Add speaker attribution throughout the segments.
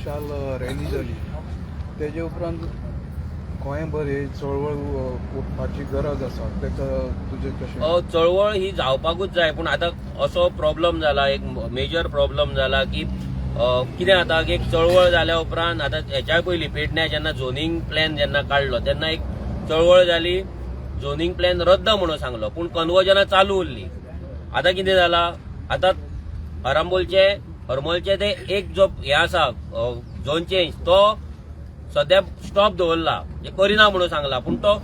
Speaker 1: विशाल rally जाली तेजे उपरांत गोंयभर ही चळवळ उठपाची गरज आसा, तेका तुजें कशें?
Speaker 2: चळवळ ही जावपाकूच जाय, पूण आतां असो प्रॉब्लेम जाला, एक मेजर प्रॉब्लेम जाला की कितें जाता की एक चळवळ जाल्या उपरांत आतां हेच्या पयलीं पेडण्या जेन्ना झोनिंग प्लॅन जेन्ना काडलो तेन्ना एक चळवळ जाली, झोनिंग प्लॅन रद्द म्हणून सांगलो, पूण कन्वर्जना चालू उरली. आतां कितें जाला, आतां हरमोलचे ते एक जो हे आसा झोन चेंज तो सध्या स्टॉप दवरला, करिना म्हणून सांगला, पूण तो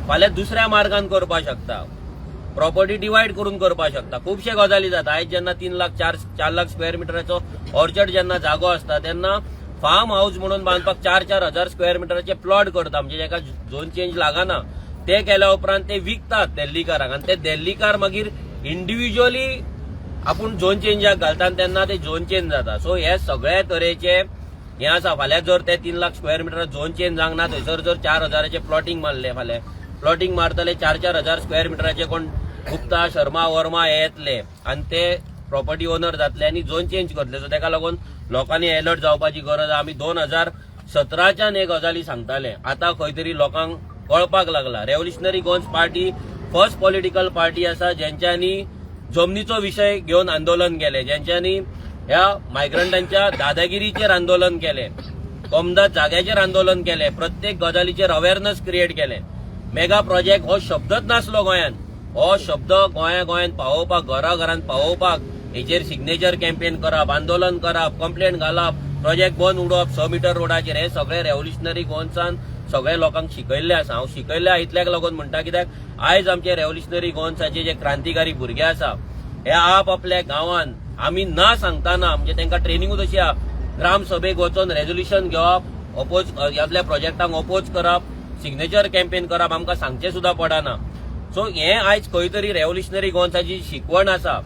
Speaker 2: फाल्यां दुसऱ्या मार्गान करपाक शकता, प्रॉपर्टी डिवायड करून करपाक शकता. खुबशे गजाली जाता. आयज जेन्ना 3 लाख 4 लाख स्क्वेअर मिटराचो ऑर्चर्ड जेन्ना जागो असता तेन्ना फार्म हाऊस म्हणून बांदपाक 4 हजार स्क्वेअर मिटराचे प्लॉट करता, म्हणजे जेका झोन चेंज लागना ते केल्या उपरांत ते विकतात दिल्लीकारांक, आणि ते दिल्लीकार मागीर इंडिव्हिज्युअली आपूण झोन चेंजाक घालता तेन्ना ते झोन चेंज जाता. सो हे सगळ्या तरेचे हे आसा. फाल्यां जर ते 3 lakh square metre zone change जावंक ना, थंयसर जर 4 हजाराचे प्लॉटिंग मारले, फाल्यां प्लॉटिंग मारतले 4 हजार स्क्वेअर मिटराचे कोण गुप्ता शर्मा वर्मा हे येतले आणि ते प्रॉपर्टी ओनर जातले आणि झोन चेंज करतले. सो तेका लागून लोकांनी अलर्ट जावपाची गरज आहा. आमी 2017च्यान हे गजाली सांगताले, आता खंय तरी लोकांक कळपाक लागला. Revolutionary Goans party first political party आसा ज्यांच्यांनी जमनीचो विषय घेऊन आंदोलन केले, ज्यांच्यांनी ह्या मायग्रंटांच्या दादागिरीचेर आंदोलन केले, कमदाद जाग्याचेर आंदोलन केले, प्रत्येक गजालीचेर अवेअरनेस क्रिएट केले. मेगा प्रोजेक्ट हो शब्दच नासलो गोंयान. हो शब्द गोंयान पावोवपाक, घराघरांत पावोवपाक, हेचेर सिग्नेचर कॅम्पेन करप, आंदोलन करप, कंप्लेंट घालप, प्रोजेक्ट बंद उडोवप 6 मीटर रोडाचेर, हे सगळे रेव्होल्युशनरी गोंसान सगळे लोकांक शिकयल्ले आसा. हांव शिकयल्ले इतल्याक लागून म्हणटा, कित्याक आयज आमचे रेव्होल्युशनरी गोंसाचे जे क्रांतिकारी भुरगे आसा हे आपल्या गांवांत आमी ना सांगताना, म्हणजे तांकां ट्रेनिंगूच अशी आहा, ग्राम सभेक वचून रेझोल्युशन घेवप, ह्यातल्या प्रोजेक्टांक अपोज करप, सिग्नेचर कॅम्पेन करप, आमकां सांगचे सुद्धा पडना. सो हे आयज खंय तरी रेव्होल्युशनरी गोंसाची शिकवण आसा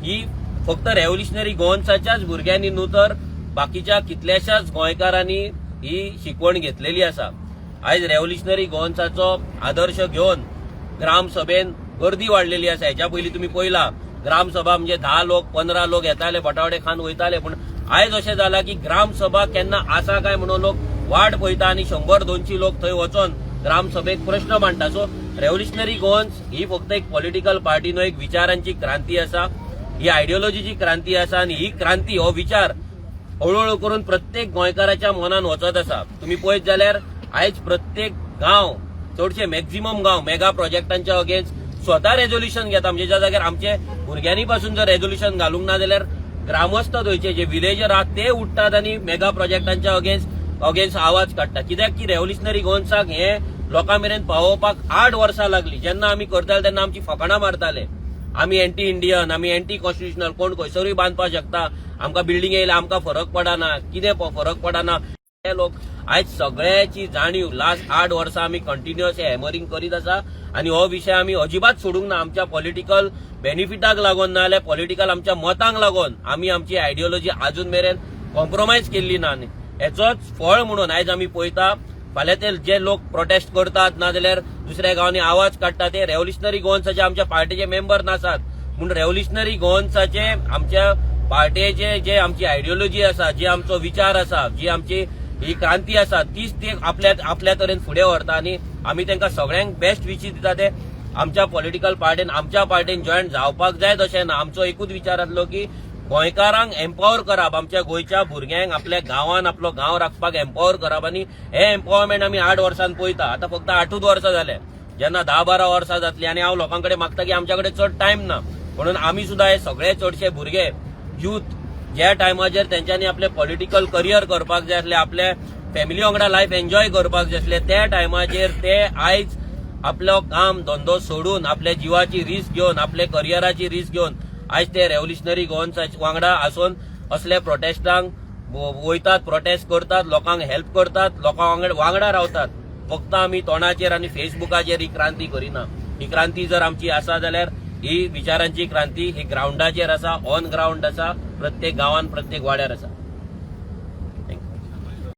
Speaker 2: ही फक्त रेव्होल्युशनरी गोंसाच्याच भुरग्यांनी न्हू तर बाकीच्या कितल्याशाच गोंयकारांनी ही शिकवण घेतलेली आसा. आयज रेव्होल्युशनरी गोंसाचो आदर्श घेवन ग्रामसभेन गर्दी वाडलेली आसा. हेच्या पयलीं तुमी पळयला ग्रामसभा म्हणजे 10 लोक 15 लोक येताले, बटावडे खान वयताले, पूण आयज अशें जाला की ग्रामसभा केन्ना आसा काय म्हणून लोक वाट पळयता आणि 100-200 लोक थंय वचून ग्रामसभेक प्रश्न मांडटा. सो रेव्होल्युशनरी गोंस ही फक्त एक पॉलिटिकल पार्टी न्हय, एक विचारांची क्रांती आसा, ही आयडियोलॉजीची क्रांती आसा, आणि ही क्रांती हो विचार हळूहळू करून प्रत्येक गोंयकाराच्या मनान वचत आसा. तुम्ही पळयत जाल्यार आयज प्रत्येक गांव, चडशे मॅक्झिमम गांव मेगा प्रोजेक्टांच्या अगेन्स्ट स्वता रेझोल्युशन घेता. म्हणजे ज्या जाग्यार आमचे भुरग्यांनी पासून जर रेझोल्युशन घालूंक ना जाल्यार ग्रामस्थ थंयचे जे विलेजर आहात ते उठतात आणि मेगा प्रोजेक्टांच्या अगेन्स्ट आवाज काडटात. कित्याक की रेव्होल्युशनरी गोंसाक हे लोकां मेरेन पावोवपाक 8 वर्सां लागली. जेन्ना आमी करताले तेन्ना आमची फकाणां मारताले, आमी एंटी इंडियन, आमी एंटी कॉन्स्टिट्युशनल, कोण खंयसरूय बांदपाक शकता, आमकां बिल्डिंग येयला आमकां फरक पडना, कितें फरक पडना. हे लोक आयज सगळ्याची जाणीव लास्ट 8 वर्सां आमी कंटिन्युअस हॅमरिंग करीत आसा, आणि हो विषय आमी अजिबात सोडूंक ना. आमच्या पॉलिटिकल बेनिफिटाक लागून ना जाल्यार पॉलिटिकल आमच्या मतांक लागून आमी आमची आयडियोलॉजी अजून मेरेन कॉम्प्रोमायज केल्ली ना. हेचोच फळ म्हणून आयज आमी पळयता फाल्यां ते जे लोक प्रोटेस्ट करतात ना जाल्यार दुसऱ्या गांवांनी आवाज काडटात ते रेव्होल्युशनरी गोंसाचे आमच्या पार्टीचे मेंबर नासात, पूण रेव्होल्युशनरी गोंसाचे आमच्या पार्टीचे जे आमची आयडियोलॉजी आसा, जे आमचो विचार आसा, जी आमची ही क्रांती आसा तीच ते आपल्या तरेन फुडें व्हरता, आणि आमी तांकां सगळ्यांक बेस्ट विशीस दिता. ते आमच्या पॉलिटिकल पार्टीन आमच्या पार्टीन जॉयन जावपाक जाय तशें ना. आमचो एकूच विचार आसलो की गोंयकारांक एम्पावर करप, आमच्या गोंयच्या भुरग्यांक आपल्या गांवांत आपलो गांव राखपाक एम्पावर करप, आणि हे एम्पावरमेंट आमी 8 वर्सांन पळयता. आतां फक्त 8च वर्सां जाले, जेन्ना 10-12 वर्सां जातली, आणि हांव लोकांकडे मागता की आमच्या कडेन चड टायम ना, म्हणून आमी सुद्धा हे सगळे चडशे भुरगे यूथ ज्या टायमाचेर तेंच्यांनी आपले पॉलिटिकल करियर करपाक जाय आसले, आपले फॅमिली वांगडा लायफ एन्जॉय करपाक जाय आसले, त्या टायमाचेर ते आयज आपलो काम धंदो सोडून, आपल्या जिवाची रिस्क घेवन, आपल्या करियराची रिस्क घेवन आयज ते रेव्होल्युशनरी गोंसा वांगडा आसून असले प्रोटेस्टांक वयतात, प्रोटेस्ट करतात, लोकांक हेल्प करतात, लोकां वांगडा रावतात. फक्त आमी तोंडाचेर आनी फेसबुकाचेर ही क्रांती करिना. ही क्रांती जर आमची आसा जाल्यार ही विचारांची क्रांती ही ग्राउंडाचेर आसा, ऑन ग्राउंड आसा, प्रत्येक गांवांत प्रत्येक वाड्यार आसा.